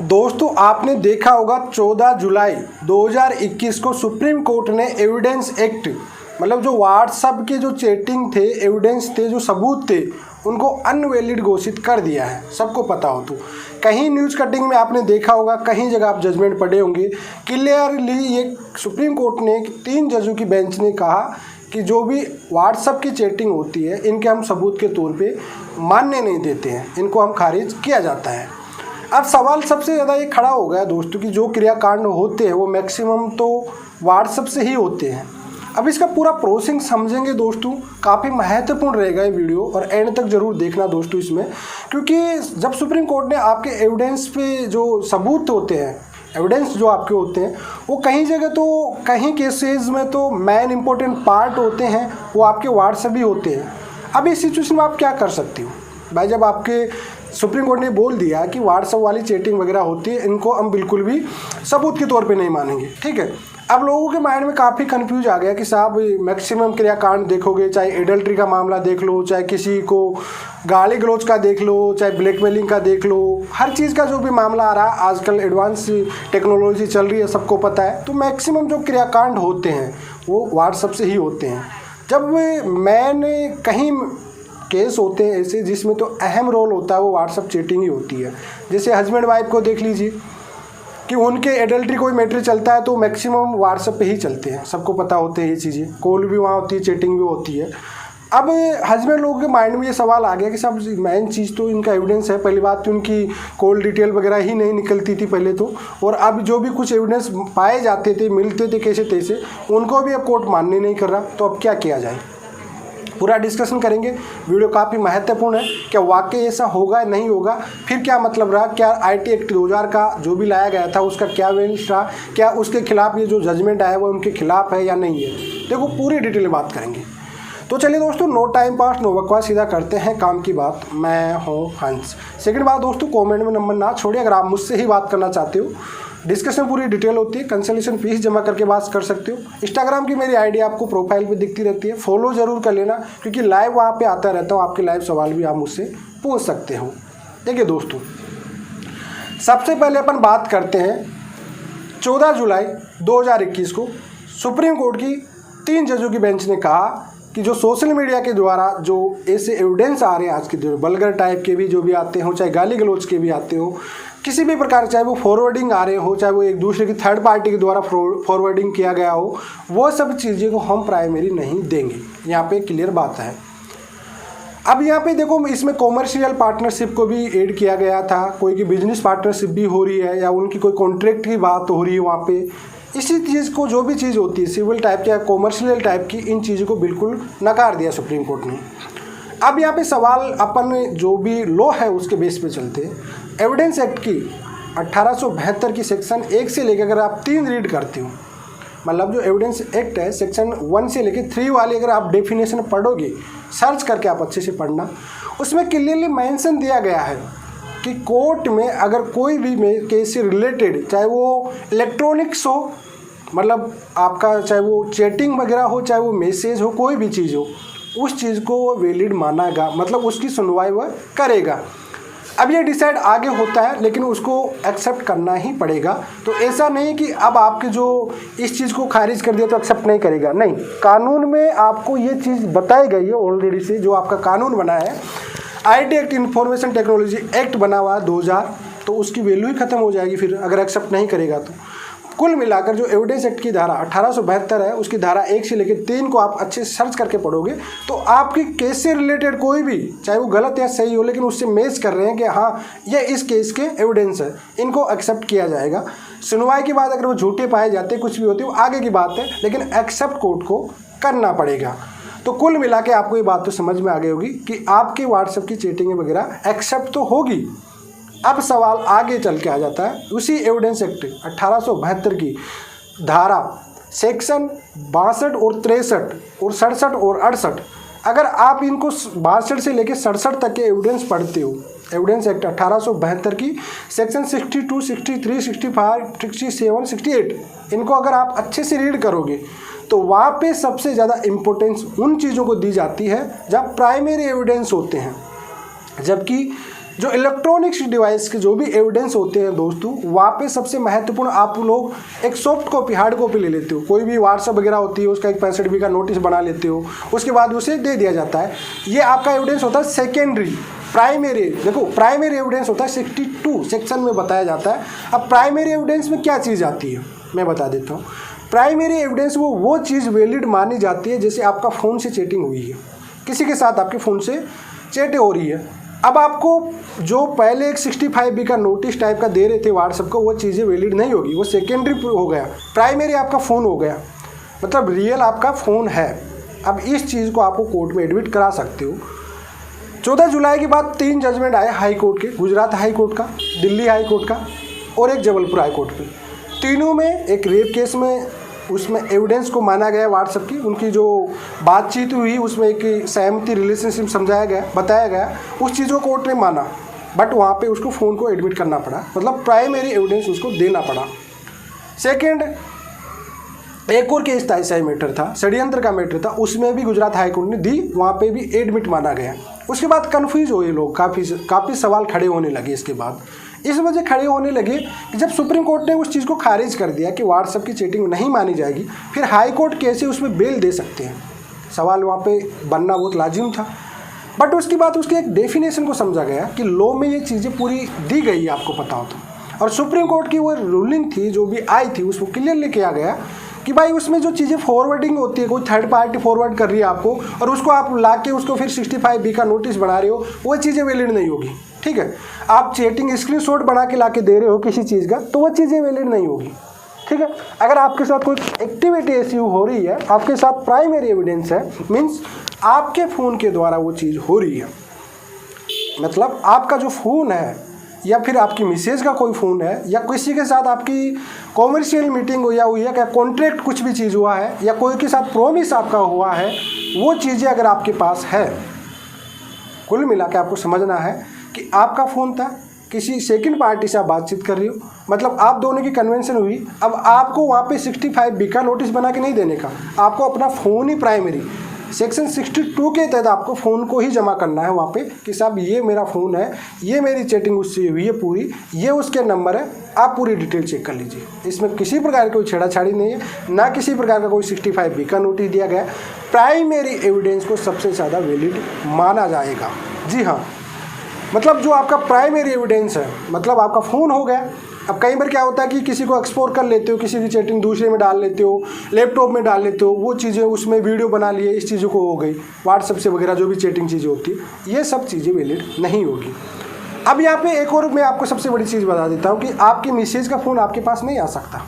दोस्तों आपने देखा होगा 14 जुलाई 2021 को सुप्रीम कोर्ट ने एविडेंस एक्ट मतलब जो व्हाट्सएप के जो चैटिंग थे, एविडेंस थे, जो सबूत थे, उनको अनवैलिड घोषित कर दिया है। सबको पता हो तो कहीं न्यूज़ कटिंग में आपने देखा होगा, कहीं जगह आप जजमेंट पढ़े होंगे। क्लियरली ये सुप्रीम कोर्ट ने 3 जजों की बेंच ने कहा कि जो भी व्हाट्सएप की चैटिंग होती है इनके हम सबूत के तौर पे मानने नहीं देते हैं, इनको हम खारिज किया जाता है। अब सवाल सबसे ज़्यादा ये खड़ा हो गया दोस्तों कि जो क्रियाकांड होते हैं वो मैक्सिमम तो व्हाट्सएप से ही होते हैं। अब इसका पूरा प्रोसेस समझेंगे दोस्तों, काफ़ी महत्वपूर्ण रहेगा ये वीडियो और एंड तक ज़रूर देखना दोस्तों इसमें, क्योंकि जब सुप्रीम कोर्ट ने आपके एविडेंस पे जो सबूत होते हैं, एविडेंस जो आपके होते हैं, वो कहीं जगह तो कहीं केसेस में तो मेन इंपॉर्टेंट पार्ट होते हैं वो आपके व्हाट्सएप ही होते हैं। अब इस सिचुएशन में आप क्या कर सकते हो भाई, जब आपके सुप्रीम कोर्ट ने बोल दिया कि व्हाट्सएप वाली चैटिंग वगैरह होती है, इनको हम बिल्कुल भी सबूत के तौर पे नहीं मानेंगे, ठीक है। अब लोगों के माइंड में काफ़ी कंफ्यूज आ गया कि साहब मैक्सिमम क्रियाकांड देखोगे, चाहे एडल्ट्री का मामला देख लो, चाहे किसी को गाली गलौज का देख लो, चाहे ब्लैकमेलिंग का देख लो, हर चीज़ का जो भी मामला आ रहा है, आजकल एडवांस टेक्नोलॉजी चल रही है, सबको पता है। तो मैक्सिमम जो क्रियाकांड होते हैं वो व्हाट्सएप से ही होते हैं। जब मैंने कहीं केस होते हैं ऐसे जिसमें तो अहम रोल होता है वो व्हाट्सएप चैटिंग ही होती है। जैसे हस्बैंड वाइफ को देख लीजिए कि उनके एडल्ट्री कोई मैटर चलता है तो मैक्सिमम व्हाट्सएप पे ही चलते हैं, सबको पता होते हैं ये चीज़ें, कॉल भी वहाँ होती है, चैटिंग भी होती है। अब हस्बैंड लोगों के माइंड में ये सवाल आ गया कि सब मेन चीज़ तो इनका एविडेंस है। पहली बात तो उनकी कॉल डिटेल वगैरह ही नहीं निकलती थी पहले तो, और अब जो भी कुछ एविडेंस पाए जाते थे, मिलते थे कैसे तैसे, उनको भी अब कोर्ट मानने नहीं कर रहा। तो अब क्या किया जाए, पूरा डिस्कशन करेंगे। वीडियो काफ़ी महत्वपूर्ण है, क्या वाकई ऐसा होगा नहीं होगा, फिर क्या मतलब रहा, क्या आईटी एक्ट 2000 का जो भी लाया गया था उसका क्या वैल्यूज रहा, क्या उसके खिलाफ ये जो जजमेंट आया वो उनके खिलाफ है या नहीं है, देखो पूरी डिटेल में बात करेंगे। तो चलिए दोस्तों, नो टाइम पास नो बकवास, सीधा करते हैं काम की बात। मैं हूँ हंस। सेकंड बात दोस्तों, कमेंट में नंबर ना छोड़िए अगर आप मुझसे ही बात करना चाहते हो। डिस्कशन पूरी डिटेल होती है, कंसल्टेशन फीस जमा करके बात कर सकते हो। इंस्टाग्राम की मेरी आईडी आपको प्रोफाइल पे दिखती रहती है, फॉलो जरूर कर लेना, क्योंकि लाइव वहाँ पे आता रहता हूँ, आपके लाइव सवाल भी आप मुझसे पूछ सकते हो। देखिए दोस्तों, सबसे पहले अपन बात करते हैं 14 जुलाई 2021 को सुप्रीम कोर्ट की 3 जजों की बेंच ने कहा कि जो सोशल मीडिया के द्वारा जो ऐसे एविडेंस आ रहे हैं आज के दिन, वल्गर टाइप के भी जो भी आते हो, चाहे गाली गलौज के भी आते हो, किसी भी प्रकार, चाहे वो फॉरवर्डिंग आ रहे हो, चाहे वो एक दूसरे की थर्ड पार्टी के द्वारा फॉरवर्डिंग किया गया हो, वो सब चीज़ें को हम प्राइमरी नहीं देंगे। यहाँ पे क्लियर बात है। अब यहाँ पे देखो, इसमें कॉमर्शियल पार्टनरशिप को भी ऐड किया गया था, कोई की बिजनेस पार्टनरशिप भी हो रही है या उनकी कोई कॉन्ट्रैक्ट की बात हो रही है वहाँ पे। इसी चीज़ को, जो भी चीज़ होती है सिविल टाइप या कॉमर्शियल टाइप की, इन चीज़ों को बिल्कुल नकार दिया सुप्रीम कोर्ट ने। अब यहाँ पे सवाल अपन जो भी लॉ है उसके बेस पे चलते हैं। एविडेंस एक्ट की 1872 की सेक्शन 1 से लेकर अगर आप 3 रीड करते हो, मतलब जो एविडेंस एक्ट है सेक्शन 1 से लेकर 3 वाली अगर आप डेफिनेशन पढ़ोगे, सर्च करके आप अच्छे से पढ़ना, उसमें क्लियरली मेंशन दिया गया है कि कोर्ट में अगर कोई भी केस से रिलेटेड, चाहे वो इलेक्ट्रॉनिक्स हो, मतलब आपका चाहे वो चैटिंग वगैरह हो, चाहे वो मैसेज हो, कोई भी चीज़ हो, उस चीज़ को वो वैलिड मानेगा, मतलब उसकी सुनवाई वह करेगा। अब ये डिसाइड आगे होता है, लेकिन उसको एक्सेप्ट करना ही पड़ेगा। तो ऐसा नहीं कि अब आपके जो इस चीज़ को खारिज कर दिया तो एक्सेप्ट नहीं करेगा, नहीं, कानून में आपको ये चीज़ बताई गई है ऑलरेडी से, जो आपका कानून बना है, IT act, information technology act बना हुआ है 2000, तो उसकी वैल्यू ही खत्म हो जाएगी फिर अगर एक्सेप्ट नहीं करेगा तो। कुल मिलाकर जो एविडेंस एक्ट की धारा 1872 है, उसकी धारा 1 से लेकर 3 को आप अच्छे से सर्च करके पढ़ोगे तो आपकी केस से रिलेटेड कोई भी, चाहे वो गलत या सही हो, लेकिन उससे मैच कर रहे हैं कि हाँ ये इस केस के एविडेंस है, इनको एक्सेप्ट किया जाएगा। सुनवाई के बाद अगर वो झूठे पाए जाते, कुछ भी होती है, वो आगे की बात है, लेकिन एक्सेप्ट कोर्ट को करना पड़ेगा। तो कुल मिला के आपको ये बात तो समझ में आ गई होगी कि आपकी व्हाट्सएप की चैटिंग वगैरह एक्सेप्ट तो होगी। अब सवाल आगे चल के आ जाता है, उसी एविडेंस एक्ट 1872 की धारा सेक्शन 62 और 63 और 67 और 68, अगर आप इनको 62 से लेकर 67 तक के एविडेंस पढ़ते हो, एविडेंस एक्ट 1872 की सेक्शन 62, 63, 65, 67, 68, इनको अगर आप अच्छे से रीड करोगे तो वहाँ पे सबसे ज़्यादा इम्पोर्टेंस उन चीज़ों को दी जाती है जहाँ प्राइमरी एविडेंस होते हैं, जबकि जो इलेक्ट्रॉनिक्स डिवाइस के जो भी एविडेंस होते हैं दोस्तों, वहाँ पे सबसे महत्वपूर्ण आप लोग एक सॉफ्ट कॉपी, हार्ड कॉपी ले लेते हो। कोई भी व्हाट्सएप वगैरह होती है उसका एक 65 बी का नोटिस बना लेते हो, उसके बाद उसे दे दिया जाता है। ये आपका एविडेंस होता है सेकेंडरी। प्राइमरी, देखो प्राइमरी एविडेंस होता है 62 सेक्शन में बताया जाता है। अब प्राइमरी एविडेंस में क्या चीज़ आती है मैं बता देता हूँ। प्राइमरी एविडेंस वो चीज़ वैलिड मानी जाती है जैसे आपका फ़ोन से चैटिंग हुई है, किसी के साथ आपके फ़ोन से चैट हो रही है। अब आपको जो पहले एक 65 बी का नोटिस टाइप का दे रहे थे व्हाट्सएप को, वो चीज़ें वैलिड नहीं होगी, वो सेकेंडरी हो गया। प्राइमरी आपका फ़ोन हो गया, मतलब रियल आपका फ़ोन है। अब इस चीज़ को आपको कोर्ट में एडमिट करा सकते हो। 14 जुलाई के बाद 3 जजमेंट आए हाई कोर्ट के, गुजरात हाई कोर्ट का, दिल्ली हाई कोर्ट का और एक जबलपुर हाई कोर्ट पे। तीनों में एक रेप केस में उसमें एविडेंस को माना गया व्हाट्सएप की, उनकी जो बातचीत हुई उसमें एक सहमति रिलेशनशिप समझाया गया, बताया गया, उस चीज़ को कोर्ट ने माना। बट वहाँ पे उसको फ़ोन को एडमिट करना पड़ा, मतलब प्राइमरी एविडेंस उसको देना पड़ा। सेकेंड, एक और केस था, ऐसा ही मैटर था, षड्यंत्र का मैटर था, उसमें भी गुजरात हाईकोर्ट ने दी, वहाँ पे भी एडमिट माना गया। उसके बाद कन्फ्यूज हुए लोग, काफ़ी सवाल खड़े होने लगे। इसके बाद इस वजह खड़े होने लगे कि जब सुप्रीम कोर्ट ने उस चीज़ को खारिज कर दिया कि व्हाट्सएप की चैटिंग नहीं मानी जाएगी, फिर हाई कोर्ट कैसे उसमें बेल दे सकते हैं, सवाल वहाँ पे बनना बहुत लाजिम था। बट उसके बाद उसके एक डेफिनेशन को समझा गया कि लॉ में ये चीज़ें पूरी दी गई है, आपको पता हो तो। और सुप्रीम कोर्ट की वो रूलिंग थी जो भी आई थी, उसको क्लियरली किया गया कि भाई उसमें जो चीज़ें फॉरवर्डिंग होती है, कोई थर्ड पार्टी फॉरवर्ड कर रही है आपको और उसको आप ला के उसको फिर 65 बी का नोटिस बना रहे हो, वो चीज़ें वैलिड नहीं होगी। ठीक है, आप चैटिंग स्क्रीनशॉट बना के ला के दे रहे हो किसी चीज़ का, तो वो चीज़ें वैलिड नहीं होगी। ठीक है, अगर आपके साथ कोई एक्टिविटी ऐसी हो रही है, आपके साथ प्राइमरी एविडेंस है, मीन्स आपके फ़ोन के द्वारा वो चीज़ हो रही है, मतलब आपका जो फ़ोन है या फिर आपकी मिसेज का कोई फ़ोन है या किसी के साथ आपकी कॉमर्शियल मीटिंग हुई है, क्या कॉन्ट्रैक्ट कुछ भी चीज़ हुआ है या कोई के साथ प्रॉमिस आपका हुआ है, वो चीज़ें अगर आपके पास है, कुल मिला के आपको समझना है कि आपका फ़ोन था, किसी सेकंड पार्टी से आप बातचीत कर रही हो, मतलब आप दोनों की कन्वेंशन हुई। अब आपको वहाँ पे 65 बी का नोटिस बना के नहीं देने का, आपको अपना फ़ोन ही प्राइमरी सेक्शन 62 के तहत आपको फ़ोन को ही जमा करना है वहाँ पे कि साहब ये मेरा फ़ोन है, ये मेरी चैटिंग उससे हुई है पूरी, ये उसके नंबर है, आप पूरी डिटेल चेक कर लीजिए। इसमें किसी प्रकार की कोई छेड़ाछाड़ी नहीं है, ना किसी प्रकार का कोई 65 बी का नोटिस दिया गया। प्राइमरी एविडेंस को सबसे ज़्यादा वैलिड माना जाएगा। जी हाँ, मतलब जो आपका प्राइमरी एविडेंस है, मतलब आपका फ़ोन हो गया। अब कई बार क्या होता है कि किसी को एक्सपोर्ट कर लेते हो, किसी की चैटिंग दूसरे में डाल लेते हो, लैपटॉप में डाल लेते हो, वो चीज़ें उसमें वीडियो बना लिए, इस चीज़ों को हो गई व्हाट्सएप से वगैरह जो भी चैटिंग चीज़ें होती है, ये सब चीज़ें वैलिड नहीं होगी। अब यहाँ पे एक और मैं आपको सबसे बड़ी चीज़ बता देता हूँ कि आपकी मिसेज का फ़ोन आपके पास नहीं आ सकता।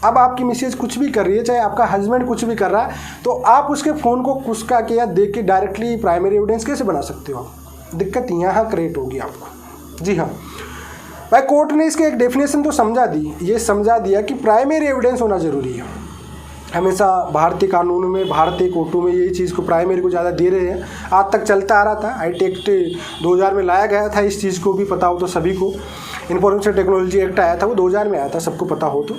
अब आपकी मिसेज कुछ भी कर रही है, चाहे आपका हस्बैंड कुछ भी कर रहा है, तो आप उसके फ़ोन को कुसका के या देख के डायरेक्टली प्राइमरी एविडेंस कैसे बना सकते हो? दिक्कत यहाँ क्रिएट होगी आपको। जी हाँ भाई, कोर्ट ने इसके एक डेफिनेशन तो समझा दी, ये समझा दिया कि प्राइमरी एविडेंस होना ज़रूरी है। हमेशा भारतीय कानून में, भारतीय कोर्टों में यही चीज़ को प्राइमरी को ज़्यादा दे रहे हैं, आज तक चलता आ रहा था। IT एक्ट 2000 में लाया गया था, इस चीज़ को भी पता हो तो सभी को। इंफॉर्मेशन टेक्नोलॉजी एक्ट आया था, वो 2000 में आया था, सबको पता हो तो।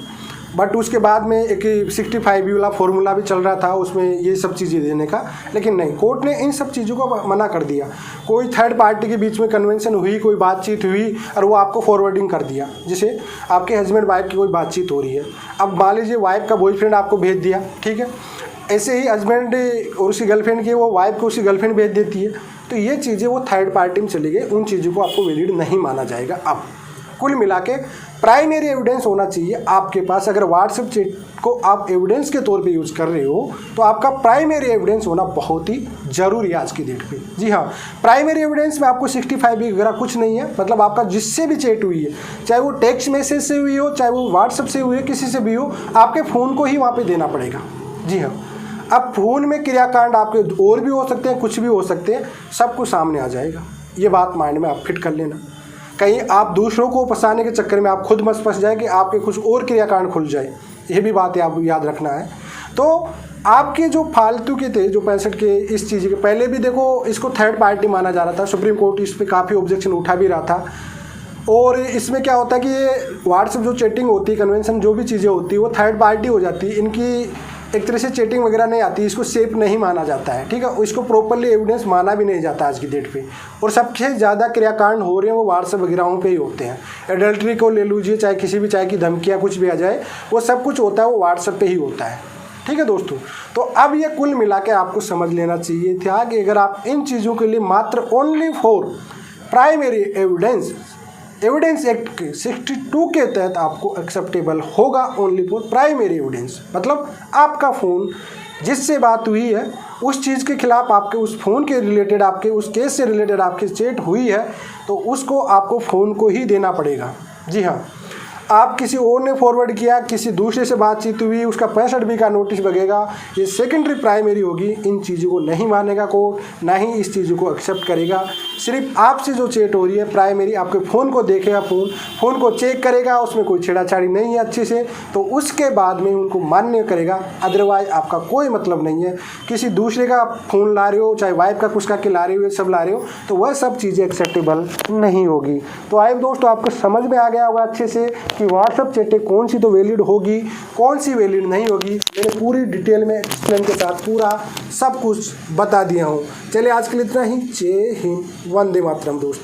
बट उसके बाद में एक 65 बी वाला फॉर्मूला भी चल रहा था उसमें ये सब चीज़ें देने का, लेकिन नहीं, कोर्ट ने इन सब चीज़ों को मना कर दिया। कोई थर्ड पार्टी के बीच में कन्वेंशन हुई, कोई बातचीत हुई और वो आपको फॉरवर्डिंग कर दिया, जैसे आपके हस्बैंड वाइफ की कोई बातचीत हो रही है, अब मान लीजिए वाइफ का बॉयफ्रेंड आपको भेज दिया, ठीक है, ऐसे ही हस्बैंड और उसकी गर्लफ्रेंड की वो वाइफ को उसकी गर्लफ्रेंड भेज देती है, तो ये चीज़ें वो थर्ड पार्टी में चली गई, उन चीज़ों को आपको वैलिड नहीं माना जाएगा। अब कुल मिला के प्राइमरी एविडेंस होना चाहिए आपके पास। अगर व्हाट्सएप चैट को आप एविडेंस के तौर पे यूज़ कर रहे हो तो आपका प्राइमरी एविडेंस होना बहुत ही ज़रूरी है आज की डेट पे। जी हाँ, प्राइमरी एविडेंस में आपको 65 बी वगैरह कुछ नहीं है, मतलब आपका जिससे भी चैट हुई है, चाहे वो टेक्स्ट मैसेज से हुई हो, चाहे वो व्हाट्सएप से हुई हो, किसी से भी हो, आपके फ़ोन को ही वहाँ पर देना पड़ेगा। जी हाँ, अब फ़ोन में क्रियाकांड आपके और भी हो सकते हैं, कुछ भी हो सकते हैं, सब कुछ सामने आ जाएगा। ये बात माइंड में आप फिट कर लेना, कहीं आप दूसरों को फंसाने के चक्कर में आप खुद मत फंस जाए कि आपके कुछ और क्रियाकांड खुल जाए, ये भी बात आप याद रखना है। तो आपके जो फालतू के थे, जो 65 के इस चीज़ के पहले भी देखो, इसको थर्ड पार्टी माना जा रहा था, सुप्रीम कोर्ट इस पर काफ़ी ऑब्जेक्शन उठा भी रहा था। और इसमें क्या होता है कि ये व्हाट्सएप जो चैटिंग होती है, कन्वेंशन जो भी चीज़ें होती है, वो थर्ड पार्टी हो जाती है। इनकी एक तरह से चैटिंग वगैरह नहीं आती, इसको सेफ नहीं माना जाता है, ठीक है। इसको प्रॉपरली एविडेंस माना भी नहीं जाता आज की डेट पे। और सबसे ज़्यादा क्रियाकांड हो रहे हैं वो व्हाट्सएप वगैरह पे ही होते हैं। एडल्ट्री को ले लीजिए, चाहे किसी भी, चाहे की धमकियाँ कुछ भी आ जाए, वो सब कुछ होता है वो व्हाट्सएप पे ही होता है, ठीक है दोस्तों। तो अब ये कुल मिला के आपको समझ लेना चाहिए था कि अगर आप इन चीज़ों के लिए मात्र only for primary evidence act के 62 के तहत आपको एक्सेप्टेबल होगा ओनली फॉर प्राइमरी एविडेंस, मतलब आपका फ़ोन जिससे बात हुई है उस चीज़ के खिलाफ, आपके उस फ़ोन के रिलेटेड, आपके उस केस से रिलेटेड आपकी चैट हुई है, तो उसको आपको फ़ोन को ही देना पड़ेगा। जी हाँ, आप किसी और ने फॉरवर्ड किया, किसी दूसरे से बातचीत हुई, उसका 65B का नोटिस लगेगा, ये सेकेंडरी प्राइमरी होगी। इन चीज़ों को नहीं मानेगा कोर्ट, ना ही इस चीज़ों को एक्सेप्ट करेगा। सिर्फ आपसे जो चैट हो रही है प्राइमरी, आपके फ़ोन को देखेगा, फ़ोन को चेक करेगा, उसमें कोई छेड़ाछाड़ी नहीं है अच्छे से, तो उसके बाद में उनको मान्य करेगा। अदरवाइज आपका कोई मतलब नहीं है। किसी दूसरे का फ़ोन ला रहे हो, चाहे वाइफ का कुछ का के ला रहे हो, सब ला रहे हो, तो वह सब चीज़ें एक्सेप्टेबल नहीं होगी। तो आइए दोस्तों, आपको समझ में आ गया होगा अच्छे से कि व्हाट्सएप चैटें कौन सी तो वैलिड होगी, कौन सी वैलिड नहीं होगी। मैंने पूरी डिटेल में एक्सप्लेन के साथ पूरा सब कुछ बता दिया हूँ। चलिए आज के लिए इतना ही। जय हिंद, वंदे मातरम दोस्तों।